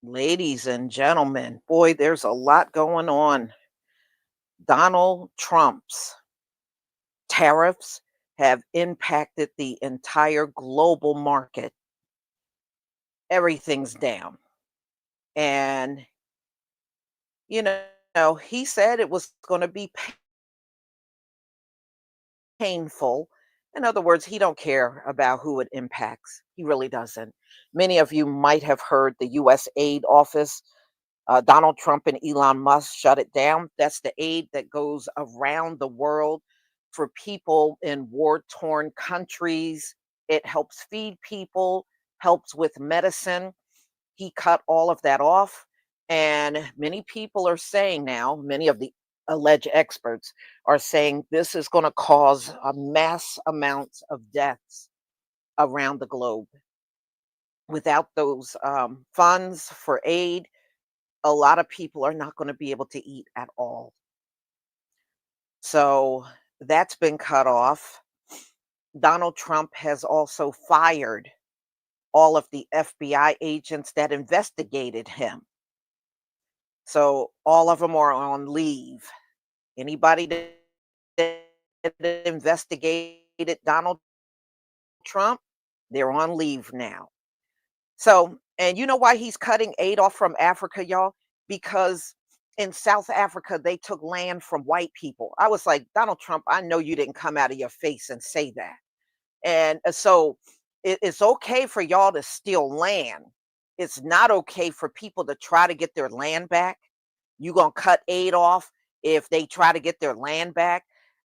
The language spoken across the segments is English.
Ladies and gentlemen, boy, there's a lot going on. Donald Trump's tariffs have impacted the entire global market. Everything's down. And, you he said it was going to be painful. In other words, he don't care about who it impacts. He really doesn't. Many of you might have heard the US aid office. Donald Trump and Elon Musk shut it down. That's the aid that goes around the world for people in war torn countries. It helps feed people, helps with medicine. He cut all of that off. And many people are saying now, many of the alleged experts are saying this is going to cause a mass amounts of deaths around the globe. Without those funds for aid, a lot of people are not going to be able to eat at all. So that's been cut off. Donald Trump has also fired all of the FBI agents that investigated him. So all of them are on leave. Anybody that investigated Donald Trump, they're on leave now. So, and you know why he's cutting aid off from Africa, y'all? Because in South Africa, they took land from white people. I was like, Donald Trump, I know you didn't come out of your face and say that. And so it's okay for y'all to steal land. It's not okay for people to try to get their land back. You gonna cut aid off if they try to get their land back?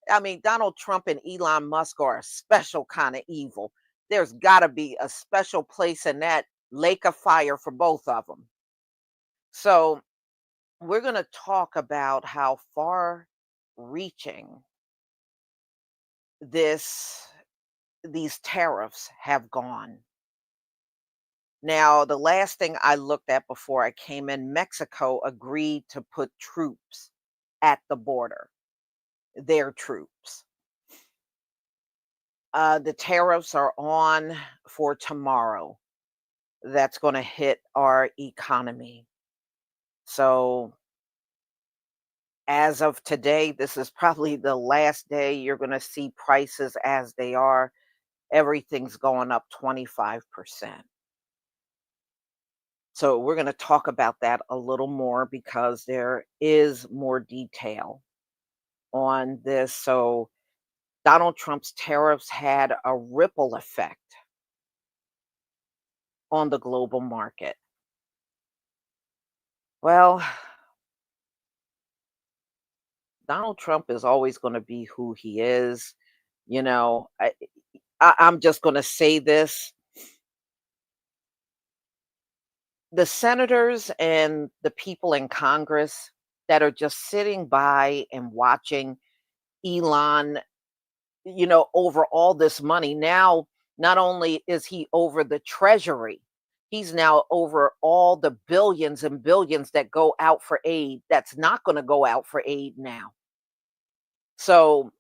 I mean, Donald Trump and Elon Musk are a special kind of evil. There's got to be a special place in that lake of fire for both of them. So we're going to talk about how far reaching this these tariffs have gone. Now, the last thing I looked at before I came in, Mexico agreed to put troops at the border, their troops. The tariffs are on for tomorrow. That's going to hit our economy. So, as of today, this is probably the last day you're going to see prices as they are. Everything's going up 25%. So, we're going to talk about that a little more because there is more detail on this. So, Donald Trump's tariffs had a ripple effect on the global market. Well, Donald Trump is always going to be who he is. You know, I'm just going to say this: the senators and the people in Congress that are just sitting by and watching Elon, over all this money. Now, not only is he over the treasury, he's now over all the billions and billions that go out for aid that's not going to go out for aid now. So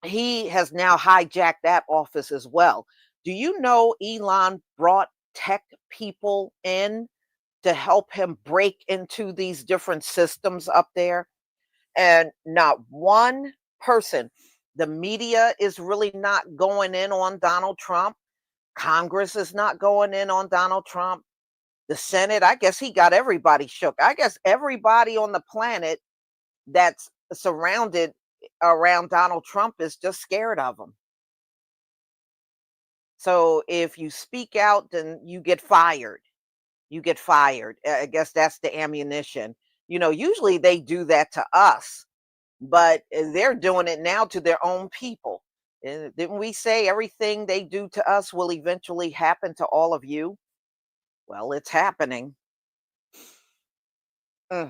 he has now hijacked that office as well. Do you know Elon brought tech people in to help him break into these different systems up there? And not one person. The media is really not going in on Donald Trump. Congress is not going in on Donald Trump. The Senate, I guess he got everybody shook. I guess everybody on the planet that's surrounded around Donald Trump is just scared of him. So if you speak out, then you get fired. You get fired. I guess that's the ammunition. Usually they do that to us, but they're doing it now to their own people. Didn't we say everything they do to us will eventually happen to all of you? Well, it's happening. They're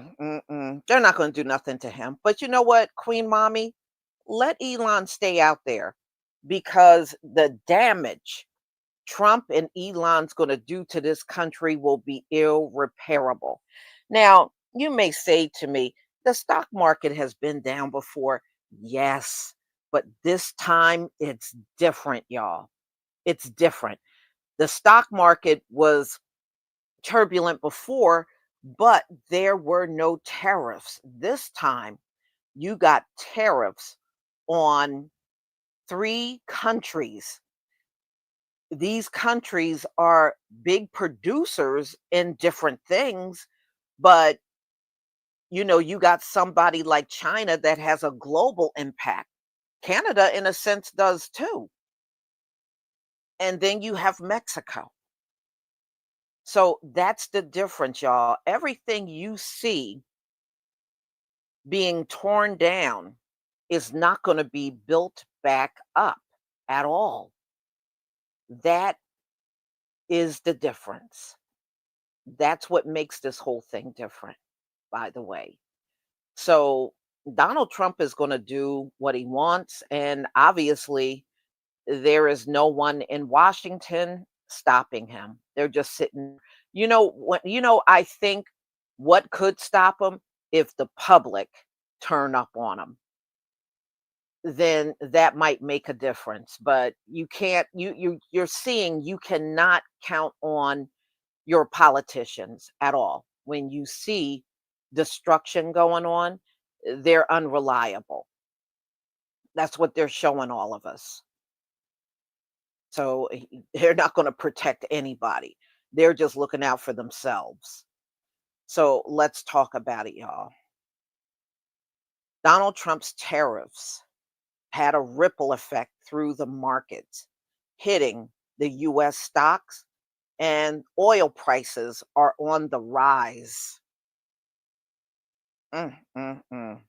not going to do nothing to him. But you know what, Queen Mommy? Let Elon stay out there because the damage Trump and Elon's going to do to this country will be irreparable. Now, you may say to me, the stock market has been down before. Yes, but this time it's different, y'all. It's different. The stock market was turbulent before, but there were no tariffs. This time, you got tariffs on three countries. These countries are big producers in different things, but you got somebody like China that has a global impact. Canada, in a sense, does too. And then you have Mexico. So that's the difference, y'all. Everything you see being torn down is not going to be built back up at all. That is the difference. That's what makes this whole thing different, by the way. So Donald Trump is going to do what he wants. And obviously, there is no one in Washington stopping him. They're just sitting. I think what could stop him if the public turn up on him, then that might make a difference. But you can't, you're seeing you cannot count on your politicians at all. When you see destruction going on, they're unreliable. That's what they're showing all of us. So they're not going to protect anybody. They're just looking out for themselves. So let's talk about it, y'all. Donald Trump's tariffs had a ripple effect through the markets, hitting the US stocks, and oil prices are on the rise. Mm, mm, mm.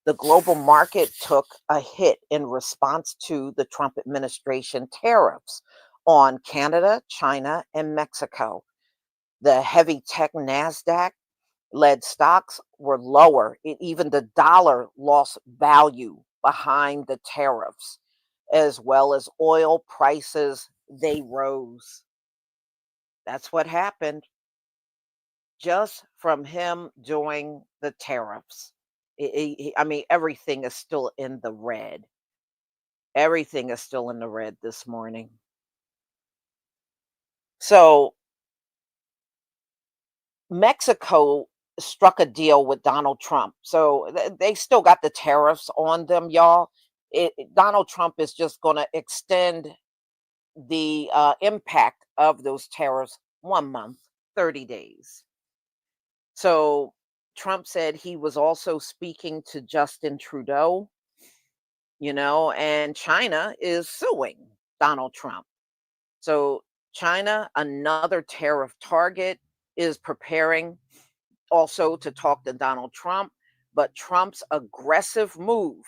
The global market took a hit in response to the Trump administration tariffs on Canada, China, and Mexico. The heavy tech NASDAQ led stocks were lower. Even the dollar lost value behind the tariffs, as well as oil prices, they rose. That's what happened just from him doing the tariffs. I mean, everything is still in the red. Everything is still in the red this morning. So Mexico struck a deal with Donald Trump. So they still got the tariffs on them, y'all. Donald Trump is just going to extend the impact of those tariffs 1 month, 30 days. So Trump said he was also speaking to Justin Trudeau, and China is suing Donald Trump. So China, another tariff target, is preparing also to talk to Donald Trump, but Trump's aggressive move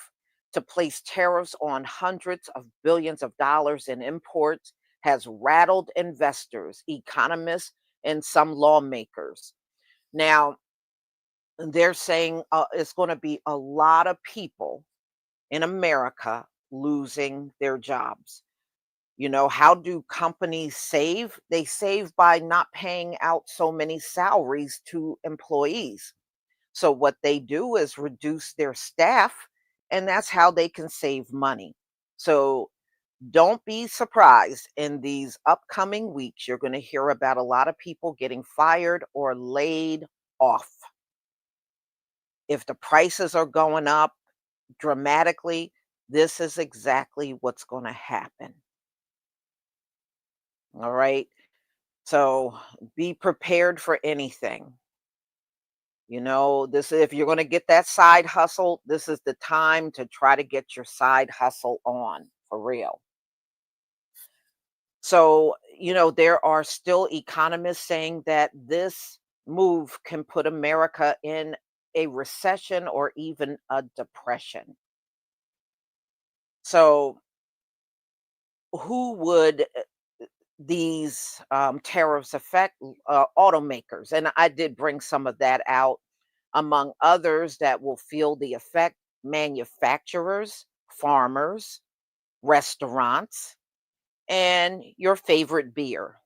to place tariffs on hundreds of billions of dollars in imports has rattled investors, economists, and some lawmakers. Now, they're saying it's going to be a lot of people in America losing their jobs. How do companies save? They save by not paying out so many salaries to employees. So what they do is reduce their staff, and that's how they can save money. So don't be surprised in these upcoming weeks. You're going to hear about a lot of people getting fired or laid off. If the prices are going up dramatically, this is exactly what's going to happen. All right. So be prepared for anything. This if you're going to get that side hustle, this is the time to try to get your side hustle on for real. So, there are still economists saying that this move can put America in a recession or even a depression. So, who would these tariffs affect? Automakers. And I did bring some of that out. Among others that will feel the effect: manufacturers, farmers, restaurants, and your favorite beer.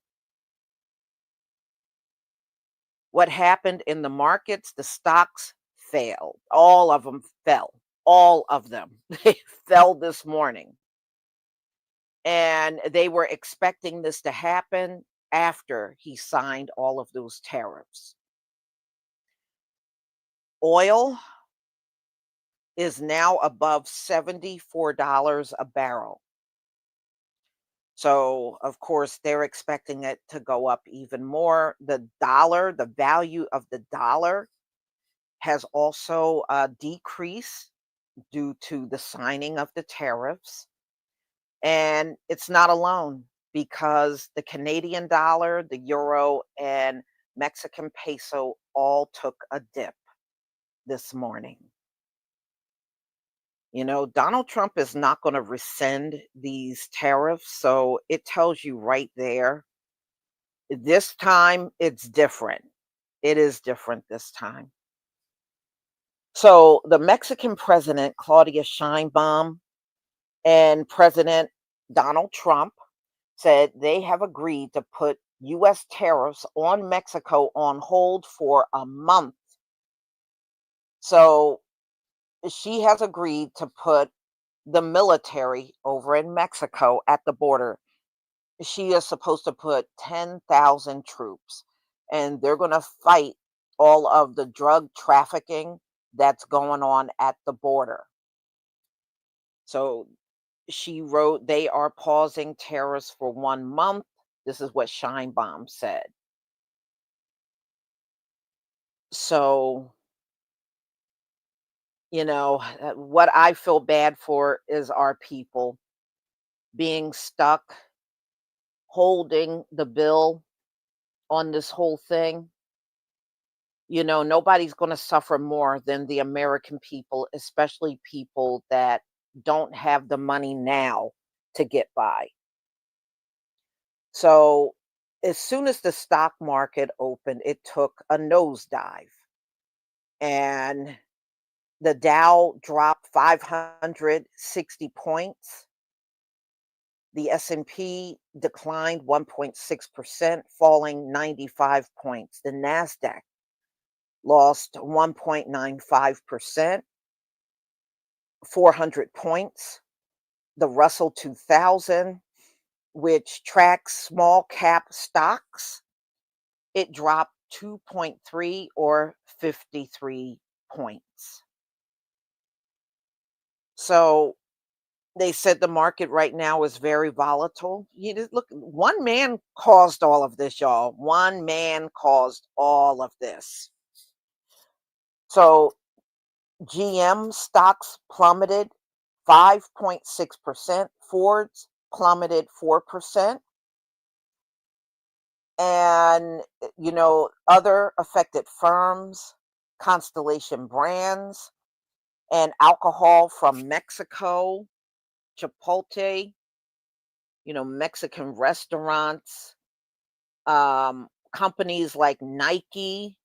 What happened in the markets? The stocks failed. All of them fell. All of them. They fell this morning. And they were expecting this to happen after he signed all of those tariffs. Oil is now above $74 a barrel. So, of course, they're expecting it to go up even more. The dollar, the value of the dollar has also decreased due to the signing of the tariffs. And it's not alone because the Canadian dollar, the euro, and Mexican peso all took a dip this morning. Donald Trump is not going to rescind these tariffs. So it tells you right there. This time it's different. It is different this time. So the Mexican president, Claudia Sheinbaum, and President Donald Trump said they have agreed to put US tariffs on Mexico on hold for a month. So she has agreed to put the military over in Mexico at the border. She is supposed to put 10,000 troops, and they're going to fight all of the drug trafficking that's going on at the border. So she wrote, they are pausing tariffs for 1 month. This is what Scheinbaum said. So, what I feel bad for is our people being stuck holding the bill on this whole thing. Nobody's going to suffer more than the American people, especially people that don't have the money now to get by. So, as soon as the stock market opened, it took a nosedive, and the Dow dropped 560 points. The S&P declined 1.6%, falling 95 points. The Nasdaq lost 1.95%, 400 points. The Russell 2000, which tracks small cap stocks, it dropped 2.3 or 53 points. So they said the market right now is very volatile. You just look, one man caused all of this, y'all. One man caused all of this. So GM stocks plummeted 5.6%, Ford's plummeted 4%, and other affected firms, Constellation Brands, and alcohol from Mexico, Chipotle, Mexican restaurants, companies like Nike,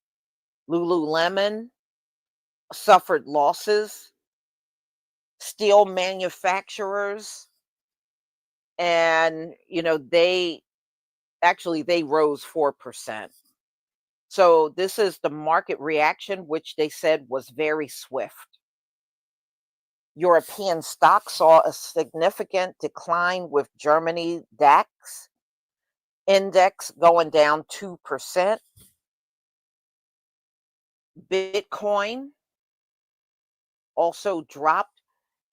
Lululemon suffered losses, steel manufacturers, and they rose 4%. So this is the market reaction, which they said was very swift. European stocks saw a significant decline, with Germany DAX index going down 2%. Bitcoin also dropped.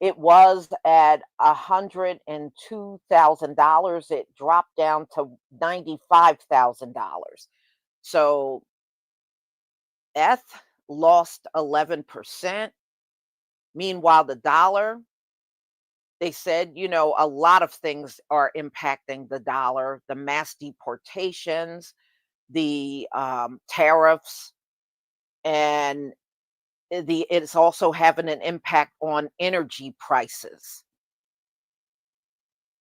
It was at $102,000. It dropped down to $95,000. So ETH lost 11%. Meanwhile, the dollar, they said, a lot of things are impacting the dollar: the mass deportations, the tariffs, and it's also having an impact on energy prices.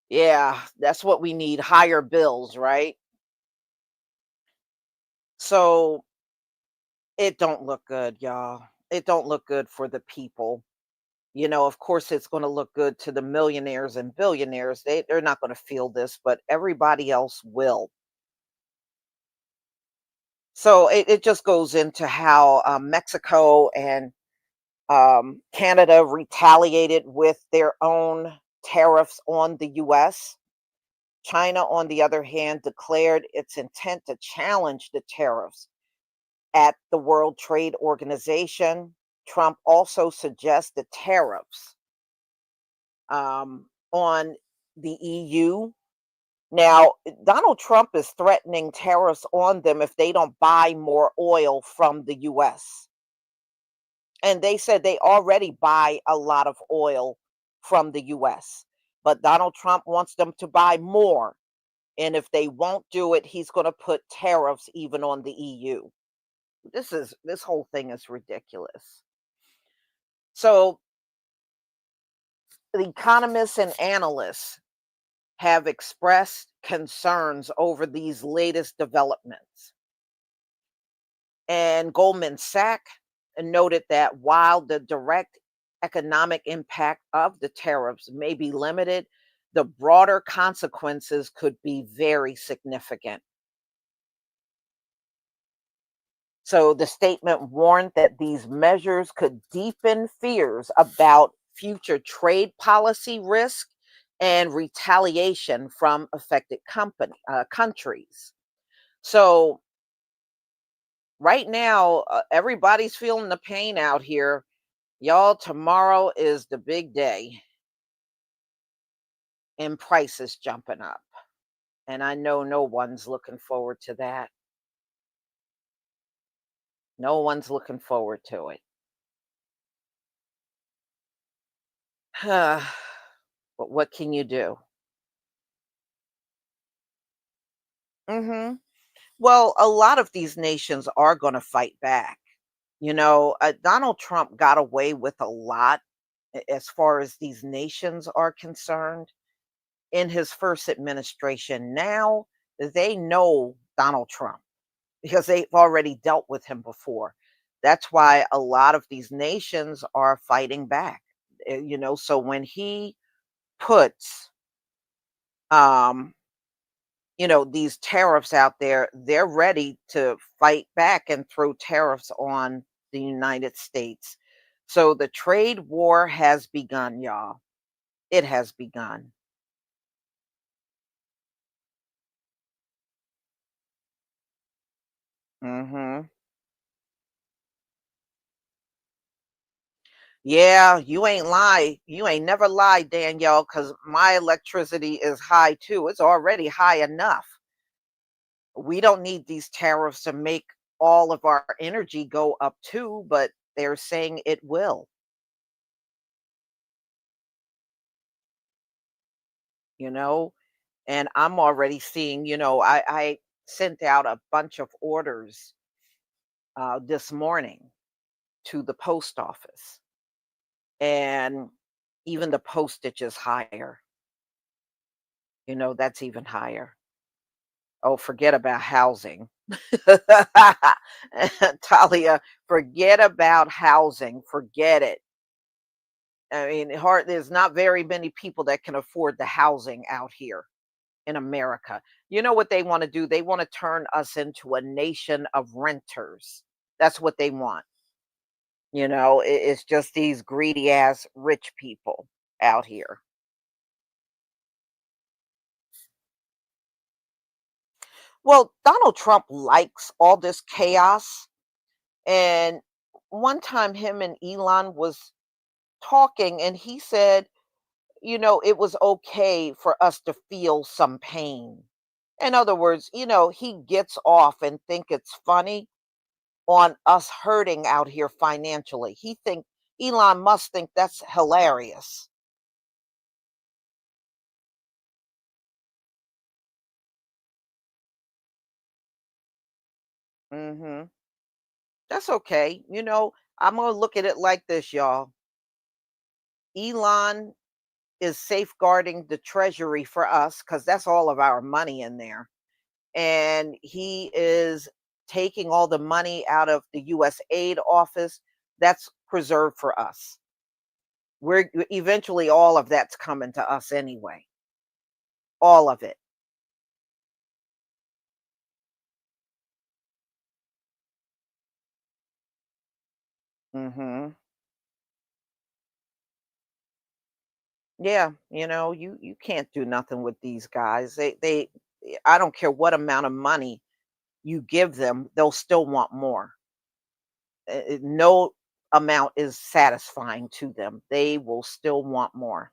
Yeah, that's what we need, higher bills, right? So it don't look good, y'all. It don't look good for the people. Of course, it's going to look good to the millionaires and billionaires. They're not going to feel this, but everybody else will. So it just goes into how Mexico and Canada retaliated with their own tariffs on the US. China, on the other hand, declared its intent to challenge the tariffs at the World Trade Organization. Trump also suggests the tariffs on the EU. Now, Donald Trump is threatening tariffs on them if they don't buy more oil from the US. And they said they already buy a lot of oil from the US, but Donald Trump wants them to buy more. And if they won't do it, he's going to put tariffs even on the EU. This whole thing is ridiculous. So the economists and analysts have expressed concerns over these latest developments. And Goldman Sachs noted that while the direct economic impact of the tariffs may be limited, the broader consequences could be very significant. So the statement warned that these measures could deepen fears about future trade policy risk and retaliation from affected countries. So right now, everybody's feeling the pain out here. Y'all, tomorrow is the big day, and prices jumping up. And I know no one's looking forward to that. No one's looking forward to it. But what can you do? hmm Well, a lot of these nations are going to fight back. Donald Trump got away with a lot as far as these nations are concerned in his first administration. Now they know Donald Trump because they've already dealt with him before. That's why a lot of these nations are fighting back. So when he puts Um, these tariffs out there, they're ready to fight back and throw tariffs on the United States. So the trade war has begun, y'all. It has begun. Mhm. Yeah, you ain't lie. You ain't never lied, Danielle, because my electricity is high too. It's already high enough. We don't need these tariffs to make all of our energy go up too, but they're saying it will, you know? And I'm already seeing, I sent out a bunch of orders this morning to the post office, and even the postage is higher. That's even higher. Oh, forget about housing. Talia, forget about housing. Forget it. I mean, there's not very many people that can afford the housing out here in America. You know what they want to do? They want to turn us into a nation of renters. That's what they want. It's just these greedy ass rich people out here. Well, Donald Trump likes all this chaos. And one time him and Elon was talking, and he said, it was okay for us to feel some pain. In other words, he gets off and think it's funny on us hurting out here financially. Elon Musk think that's hilarious. Mhm. That's okay. I'm going to look at it like this, y'all. Elon is safeguarding the treasury for us cuz that's all of our money in there. And he is taking all the money out of the US aid office that's preserved for us. We're eventually all of that's coming to us anyway. All of it. Mhm. Yeah, you can't do nothing with these guys. They I don't care what amount of money you give them, they'll still want more. No amount is satisfying to them. They will still want more,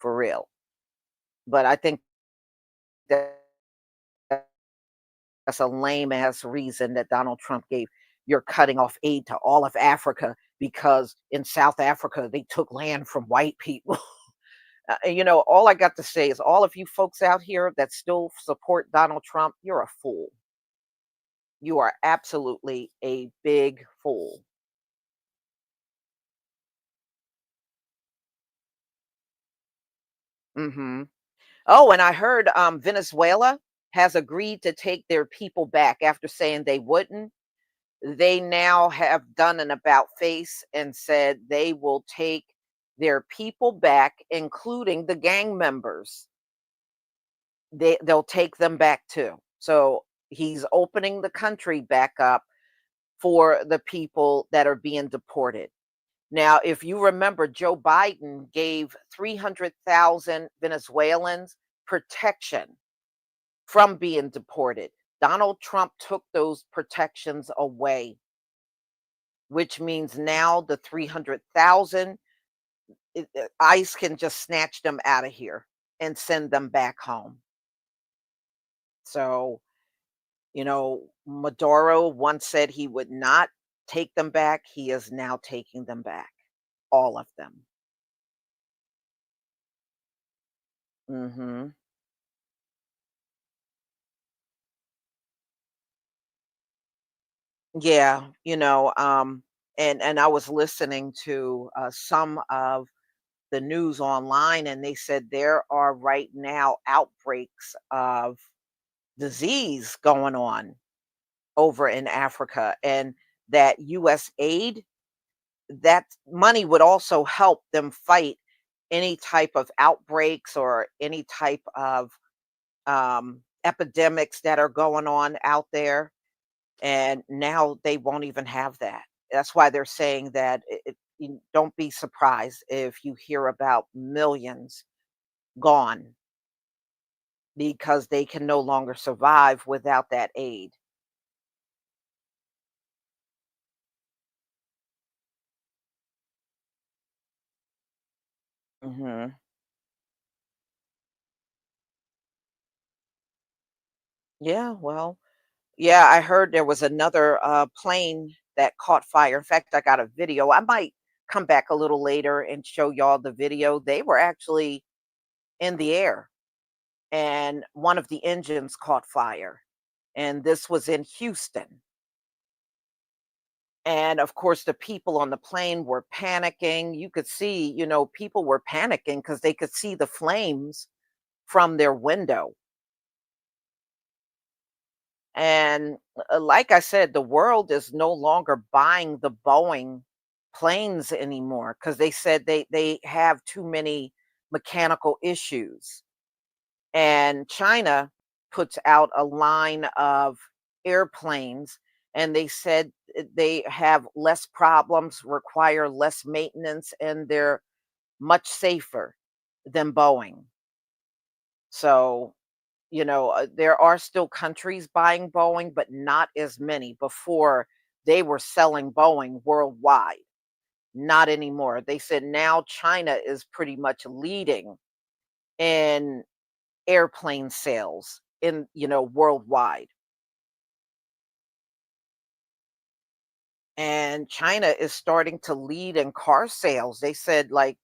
for real. But I think that that's a lame ass reason that Donald Trump gave. You're cutting off aid to all of Africa because in South Africa they took land from white people. All I got to say is all of you folks out here that still support Donald Trump, you're a fool. You are absolutely a big fool. Hmm. Oh, and I heard Venezuela has agreed to take their people back after saying they wouldn't. They now have done an about face and said they will take their people back, including the gang members. They'll take them back too. So he's opening the country back up for the people that are being deported. Now, if you remember, Joe Biden gave 300,000 Venezuelans protection from being deported. Donald Trump took those protections away, which means now the 300,000, ICE can just snatch them out of here and send them back home. So, Maduro once said he would not take them back. He is now taking them back, all of them. Hmm. Yeah, and I was listening to some of the news online, and they said there are right now outbreaks of disease going on over in Africa, and that US aid, that money would also help them fight. any type of outbreaks or any type of epidemics that are going on out there. And now they won't even have that. That's why they're saying that you don't be surprised if you hear about millions gone because they can no longer survive without that aid. Hmm. Yeah, well, yeah, I heard there was another plane that caught fire. In fact, I got a video. I might come back a little later and show y'all the video. They were actually in the air and one of the engines caught fire. And this was in Houston. And of course, the people on the plane were panicking. You could see, people were panicking because they could see the flames from their window. And like I said, the world is no longer buying the Boeing planes anymore because they said they have too many mechanical issues. And China puts out a line of airplanes, and they said they have less problems, require less maintenance, and they're much safer than Boeing. So, there are still countries buying Boeing, but not as many. Before, they were selling Boeing worldwide. Not anymore. They said now China is pretty much leading in airplane sales worldwide. And China is starting to lead in car sales. They said, like,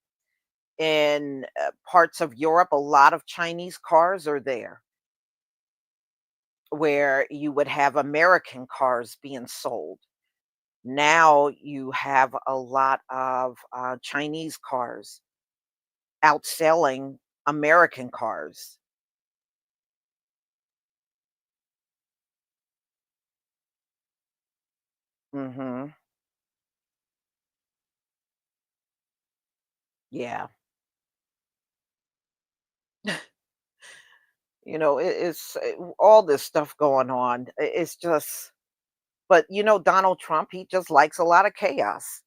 in parts of Europe, a lot of Chinese cars are there, where you would have American cars being sold. Now you have a lot of Chinese cars outselling American cars. Hmm. Yeah. It's all this stuff going on. It's just, but Donald Trump, he just likes a lot of chaos.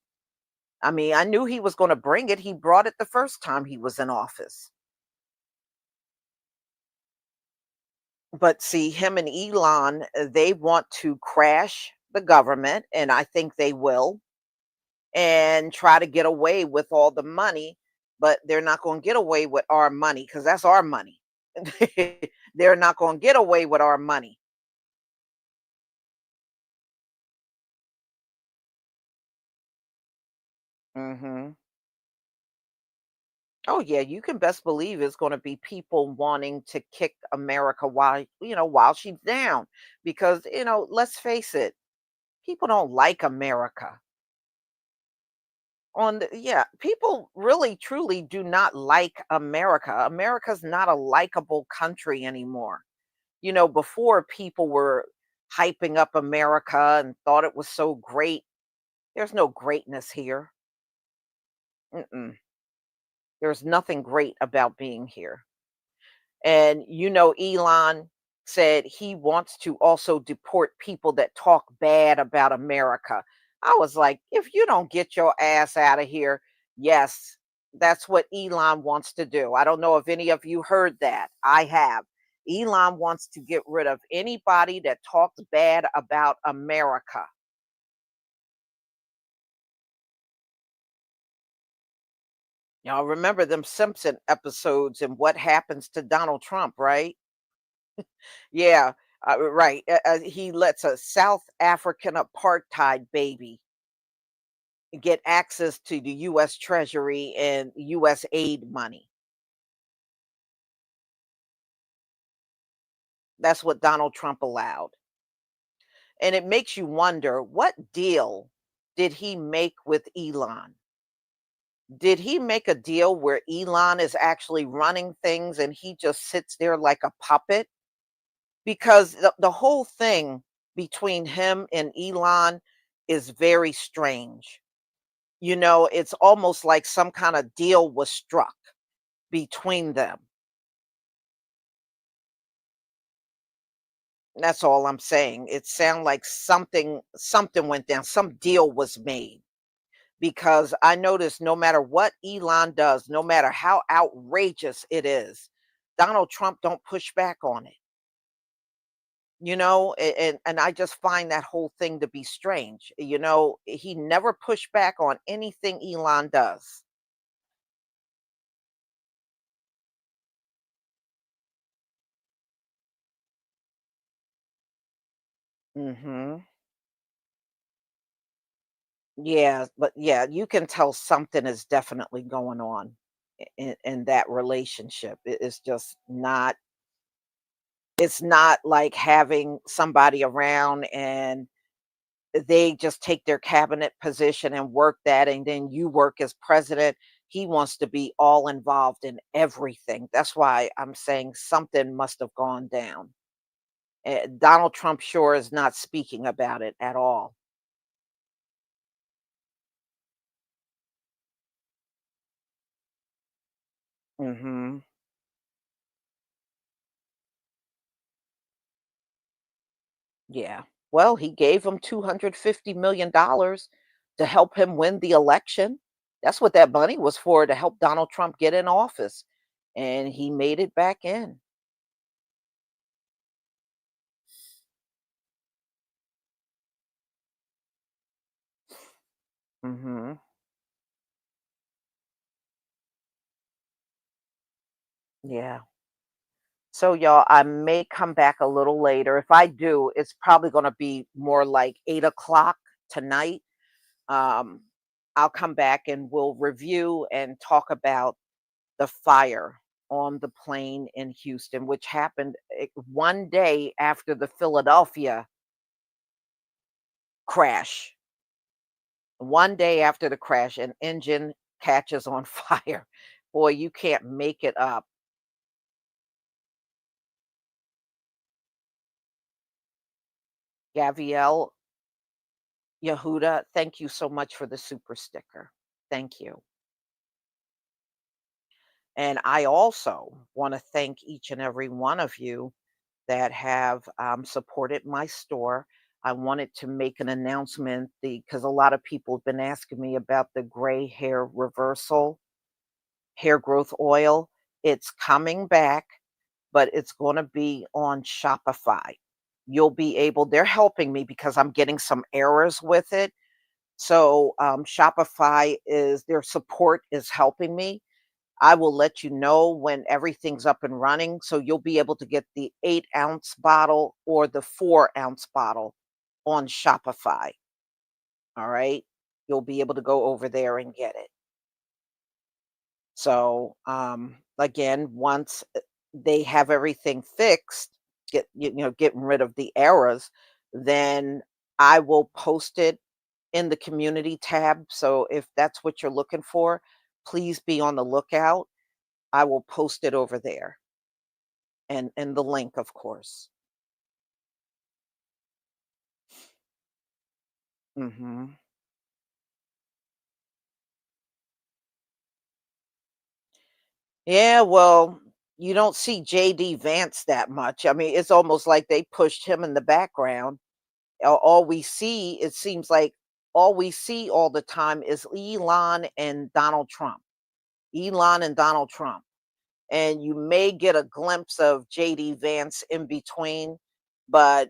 I mean, I knew he was going to bring it. He brought it the first time he was in office. But see, him and Elon, they want to crash the government, and I think they will, and try to get away with all the money. But they're not going to get away with our money because that's our money. They're not going to get away with our money. Hmm. Oh yeah, you can best believe it's going to be people wanting to kick America while she's down, because let's face it, people don't like America. Yeah, people really truly do not like America. America's not a likable country anymore. Before, people were hyping up America and thought it was so great. There's no greatness here. Mm-mm. There's nothing great about being here. And Elon said he wants to also deport people that talk bad about America. I was like, if you don't get your ass out of here, yes, that's what Elon wants to do. I don't know if any of you heard that. I have. Elon wants to get rid of anybody that talks bad about America. Y'all remember them Simpson episodes and what happens to Donald Trump, right? Yeah, right. He lets a South African apartheid baby get access to the U.S. Treasury and U.S. aid money. That's what Donald Trump allowed. And it makes you wonder, what deal did he make with Elon? Did he make a deal where Elon is actually running things and he just sits there like a puppet? Because the whole thing between him and Elon is very strange. It's almost like some kind of deal was struck between them. That's all I'm saying. It sounds like something went down, some deal was made. Because I notice no matter what Elon does, no matter how outrageous it is, Donald Trump don't push back on it. And I just find that whole thing to be strange. He never pushed back on anything Elon does. Mhm. Yeah, but yeah, you can tell something is definitely going on in that relationship. It's just not it's not like having somebody around and they just take their cabinet position and work that, and then you work as president. He wants to be all involved in everything. That's why I'm saying something must have gone down. Donald Trump sure is not speaking about it at all. Mhm. Yeah. Well, he gave him $250 million to help him win the election. That's what that money was for, to help Donald Trump get in office. And he made it back in. Mhm. Yeah. So, y'all, I may come back a little later. If I do, it's probably going to be more like 8 o'clock tonight. Um, I'll come back and we'll review and talk about the fire on the plane in Houston, which happened one day after the Philadelphia crash. One day after the crash, an engine catches on fire. Boy, you can't make it up. Gavielle Yehuda, thank you so much for the super sticker. Thank you. And I also want to thank each and every one of you that have supported my store. I wanted to make an announcement because a lot of people have been asking me about the gray hair reversal hair growth oil. It's coming back, but it's going to be on Shopify. You'll be able, they're helping me because I'm getting some errors with it. So Shopify is their support is helping me. I will let you know when everything's up and running. So you'll be able to get the 8-ounce bottle or the 4-ounce bottle on Shopify. All right. You'll be able to go over there and get it. So again, once they have everything fixed, getting rid of the errors, then I will post it in the community tab. So if that's what you're looking for, please be on the lookout. I will post it over there and the link, of course. Hmm. Yeah, well, you don't see JD Vance that much. I mean, it's almost like they pushed him in the background. All we see, it seems like all we see all the time is Elon and Donald Trump. Elon and Donald Trump. And you may get a glimpse of JD Vance in between, but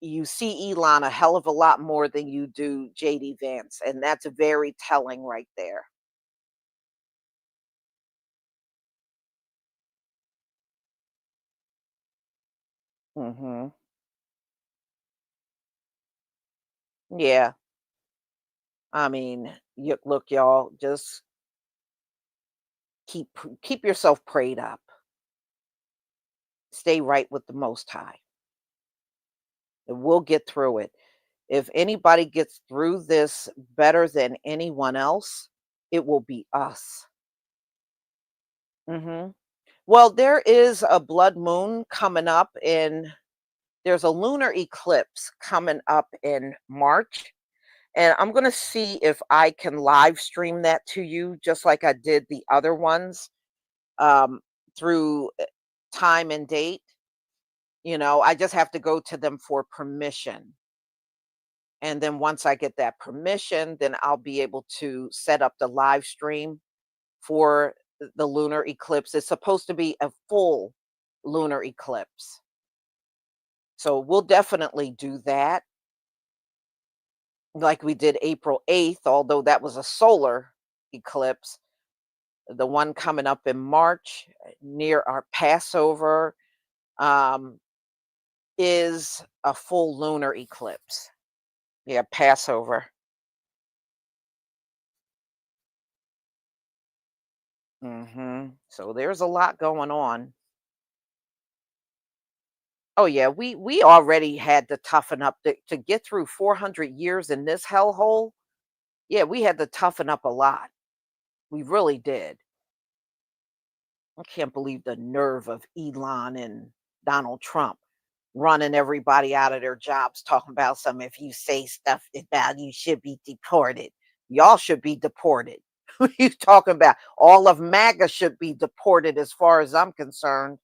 you see Elon a hell of a lot more than you do JD Vance. And that's very telling right there. Hmm. Yeah. I mean, look, y'all, just keep yourself prayed up. Stay right with the Most High, and we'll get through it. If anybody gets through this better than anyone else, it will be us. Hmm. Well, there is a blood moon coming up there's a lunar eclipse coming up in March. And I'm gonna see if I can live stream that to you just like I did the other ones, um, through, time and date. I just have to go to them for permission. And then once I get that permission, then I'll be able to set up the live stream for the lunar eclipse. It's supposed to be a full lunar eclipse. So we'll definitely do that like we did April 8th, although that was a solar eclipse. The one coming up in March near our Passover um, is a full lunar eclipse. Yeah, Passover. So there's a lot going on. Oh yeah, we already had to toughen up to get through 400 years in this hellhole. Yeah, we had to toughen up a lot. We really did. I can't believe the nerve of Elon and Donald Trump running everybody out of their jobs, talking about some if you say stuff about you should be deported. Y'all should be deported. What are you talking about? All of MAGA should be deported as far as I'm concerned.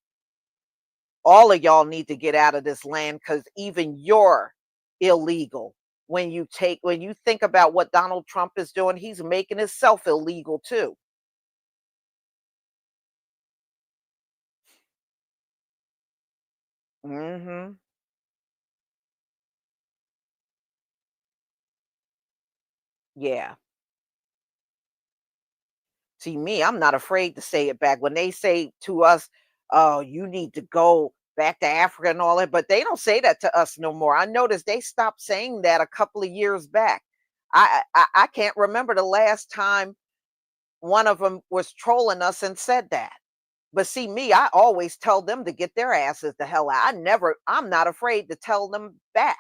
All of y'all need to get out of this land because even you're illegal. When you think about what Donald Trump is doing, he's making himself illegal too. Hmm. Yeah. See me, I'm not afraid to say it back. When they say to us, "Oh, you need to go back to Africa and all that," but they don't say that to us no more. I noticed they stopped saying that a couple of years back. I can't remember the last time one of them was trolling us and said that. But see me, I always tell them to get their asses the hell out. I'm not afraid to tell them back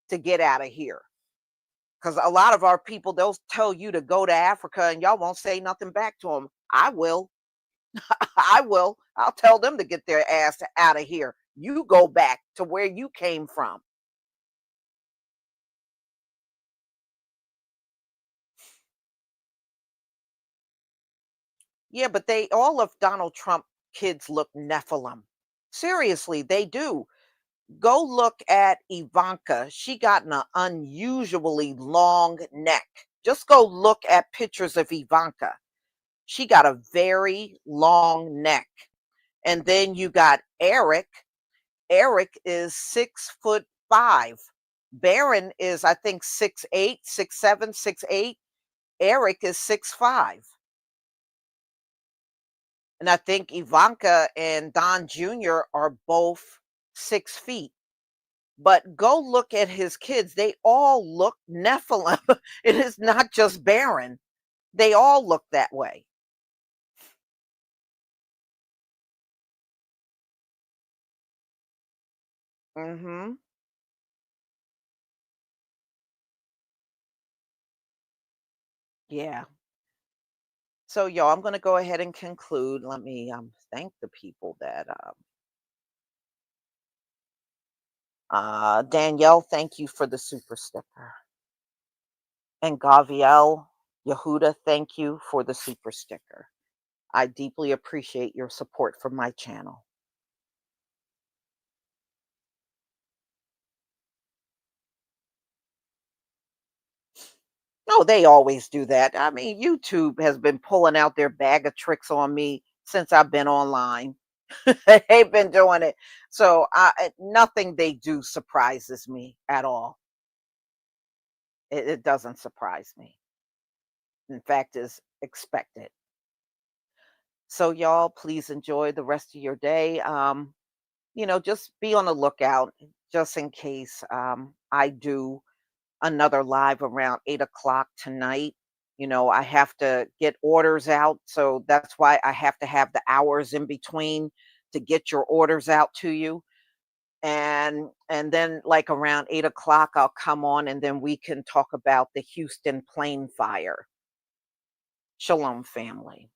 to get out of here. Because a lot of our people, they'll tell you to go to Africa and y'all won't say nothing back to them. I will. I will. I'll tell them to get their ass out of here. You go back to where you came from. Yeah, but all of Donald Trump kids look Nephilim. Seriously, they do. Go look at Ivanka. She got an unusually long neck. Just go look at pictures of Ivanka. She got a very long neck. And then you got Eric. Eric is 6'5". Barron is, I think, 6'8", 6'7", 6'8". Eric is 6'5". And I think Ivanka and Don Jr. are both 6 feet. But go look at his kids. They all look Nephilim. It is not just Barron. They all look that way. Hmm. Yeah. So, y'all, I'm going to go ahead and conclude. Let me thank the people that Danielle, thank you for the super sticker. And Gaviel Yehuda, thank you for the super sticker. I deeply appreciate your support for my channel. No, they always do that. I mean, YouTube has been pulling out their bag of tricks on me since I've been online. They've been doing it. So nothing they do surprises me at all. It doesn't surprise me. In fact, is expected. So y'all, please enjoy the rest of your day. Just be on the lookout just in case I do another live around 8 o'clock tonight. I have to get orders out. So that's why I have to have the hours in between to get your orders out to you. And then like around 8 o'clock, I'll come on and then we can talk about the Houston plane fire. Shalom, family.